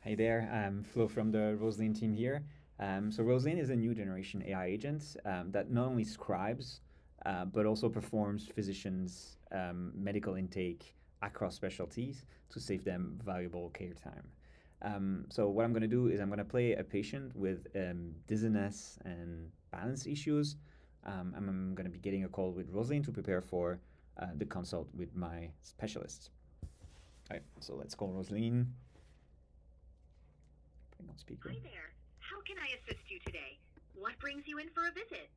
Hi there, Flo from the Roseline team here. So Roseline is a new generation AI agent that not only scribes, but also performs physicians' medical intake across specialties to save them valuable care time. So what I'm going to do is I'm going to play a patient with dizziness and balance issues. And I'm going to be getting a call with Roseline to prepare for the consult with my specialist. All right, so let's call Roseline. Putting on speaker. Hi there. How can I assist you today? What brings you in for a visit?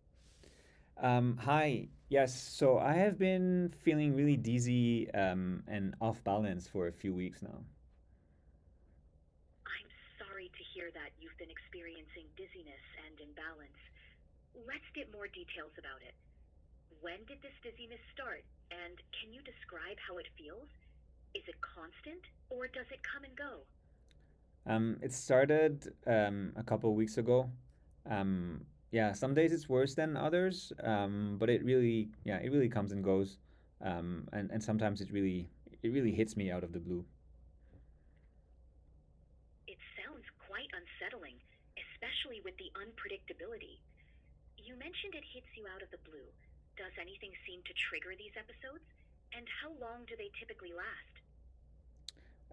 Hi. Yes, so I have been feeling really dizzy and off balance for a few weeks now. I'm sorry to hear that you've been experiencing dizziness and imbalance. Let's get more details about it. When did this dizziness start? And can you describe how it feels? Is it constant or does it come and go? It started a couple of weeks ago. Yeah, some days it's worse than others, but it really comes and goes, and sometimes it really hits me out of the blue. It sounds quite unsettling, especially with the unpredictability. You mentioned it hits you out of the blue. Does anything seem to trigger these episodes? And how long do they typically last?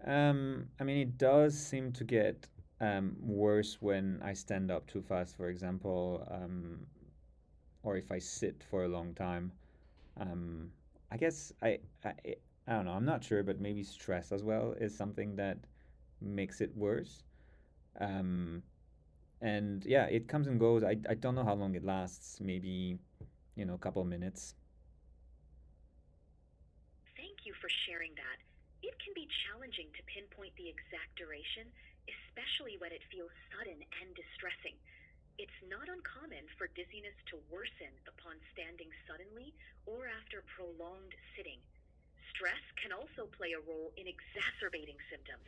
I mean, it does seem to get worse when I stand up too fast, for example, or if I sit for a long time. Um, I guess I don't know. I'm not sure, but maybe stress as well is something that makes it worse. Um, and yeah, it comes and goes. I don't know how long it lasts. Maybe a couple of minutes. Thank you for sharing that. It can be challenging to pinpoint the exact duration, especially when it feels sudden and distressing. It's not uncommon for dizziness to worsen upon standing suddenly or after prolonged sitting. Stress can also play a role in exacerbating symptoms.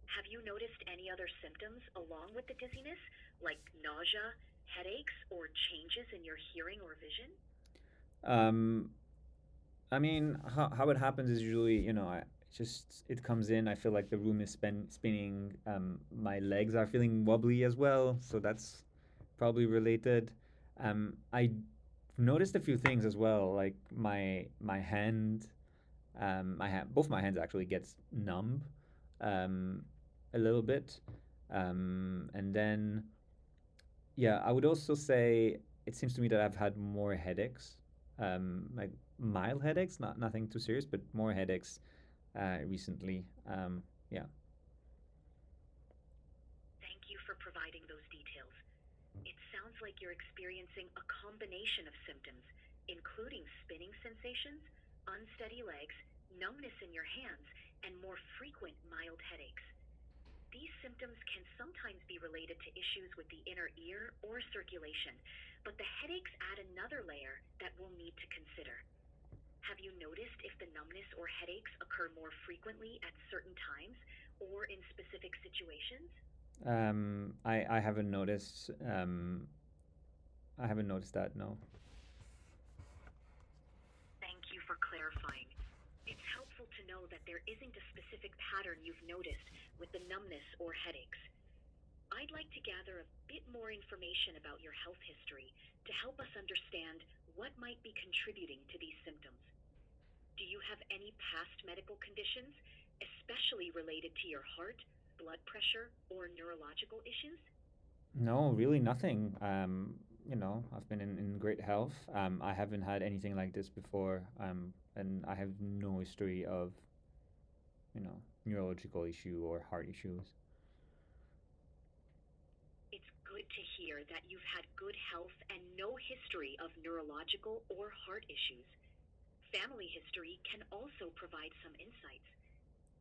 Have you noticed any other symptoms along with the dizziness, like nausea, headaches, or changes in your hearing or vision? Um, I mean, how it happens is usually, it comes in. I feel like the room is spinning. My legs are feeling wobbly as well, so that's probably related. I noticed a few things as well, like my hand, both my hands actually gets numb, um, a little bit, and then yeah, I would also say it seems to me that I've had more headaches, like mild headaches, not nothing too serious, but more headaches recently. Yeah. Thank you for providing those details. It sounds like you're experiencing a combination of symptoms, including spinning sensations, unsteady legs, numbness in your hands, and more frequent mild headaches. These symptoms can sometimes be related to issues with the inner ear or circulation, but the headaches add another layer that we'll need to consider. Have you noticed if the numbness or headaches occur more frequently at certain times or in specific situations? I haven't noticed. I haven't noticed that. No. Thank you for clarifying. It's helpful to know that there isn't a specific pattern you've noticed with the numbness or headaches. I'd like to gather a bit more information about your health history to help us understand what might be contributing to these symptoms. Do you have any past medical conditions, especially related to your heart, blood pressure, or neurological issues? No, really nothing. I've been in great health. I haven't had anything like this before. And I have no history of, neurological issue or heart issues. It's good to hear that you've had good health and no history of neurological or heart issues. Family history can also provide some insights.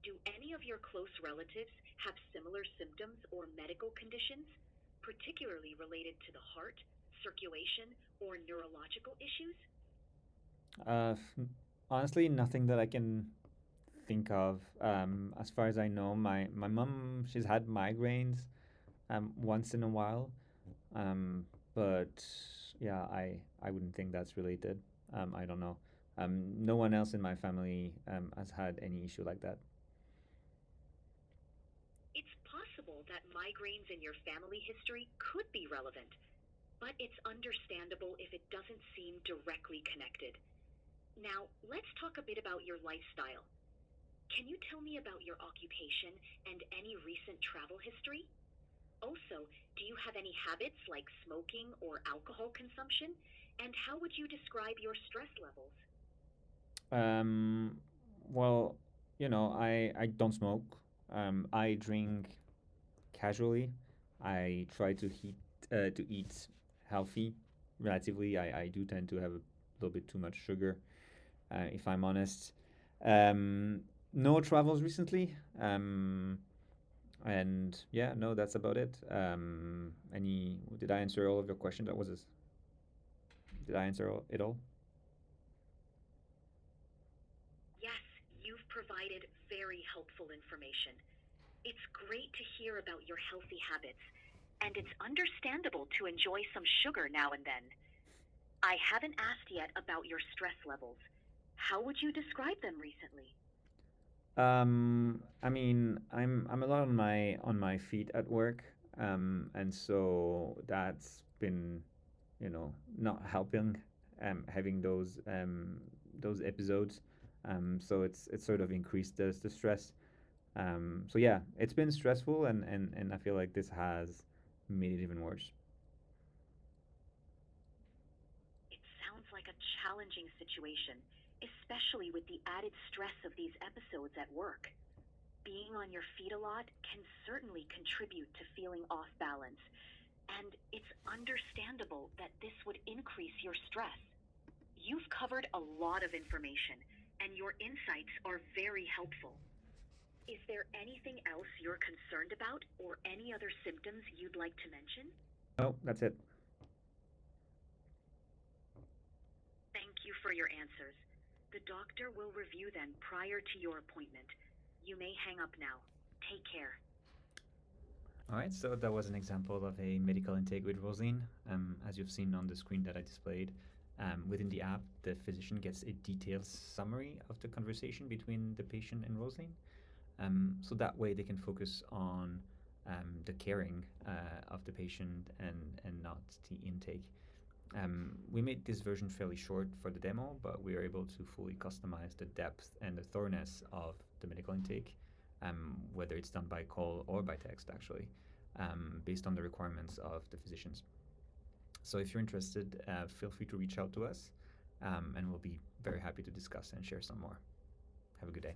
Do any of your close relatives have similar symptoms or medical conditions, particularly related to the heart, circulation, or neurological issues? Uh, f- Honestly, nothing that I can think of. As far as I know, my mom, she's had migraines once in a while. Um, but yeah, I wouldn't think that's related. I don't know. No one else in my family has had any issue like that. It's possible that migraines in your family history could be relevant, but it's understandable if it doesn't seem directly connected. Now, let's talk a bit about your lifestyle. Can you tell me about your occupation and any recent travel history? Also, do you have any habits like smoking or alcohol consumption? And how would you describe your stress levels? Um, well, I don't smoke. I drink casually. I try to eat healthy. Relatively, I do tend to have a little bit too much sugar, if I'm honest. Um, no travels recently. And yeah, no, that's about it. Any Did I answer all of your questions? Did I answer it all? Yes, you've provided very helpful information. It's great to hear about your healthy habits, and it's understandable to enjoy some sugar now and then. I haven't asked yet about your stress levels. How would you describe them recently? I mean, I'm a lot on my feet at work, and so that's been, not helping, having those episodes. So it's sort of increased the stress. So yeah, it's been stressful, and I feel like this has made it even worse. It sounds like a challenging situation, especially with the added stress of these episodes at work. Being on your feet a lot can certainly contribute to feeling off balance, and it's understandable that this would increase your stress. You've covered a lot of information, and your insights are very helpful. Is there anything else you're concerned about or any other symptoms you'd like to mention? Oh, that's it. Thank you for your answers. The doctor will review them prior to your appointment. You may hang up now. Take care. All right, so that was an example of a medical intake with Roseline. As you've seen on the screen that I displayed, within the app, the physician gets a detailed summary of the conversation between the patient and Roseline. So that way they can focus on the caring of the patient and not the intake. We made this version fairly short for the demo, but we are able to fully customize the depth and the thoroughness of the medical intake, whether it's done by call or by text, actually, based on the requirements of the physicians. So if you're interested, feel free to reach out to us, and we'll be very happy to discuss and share some more. Have a good day.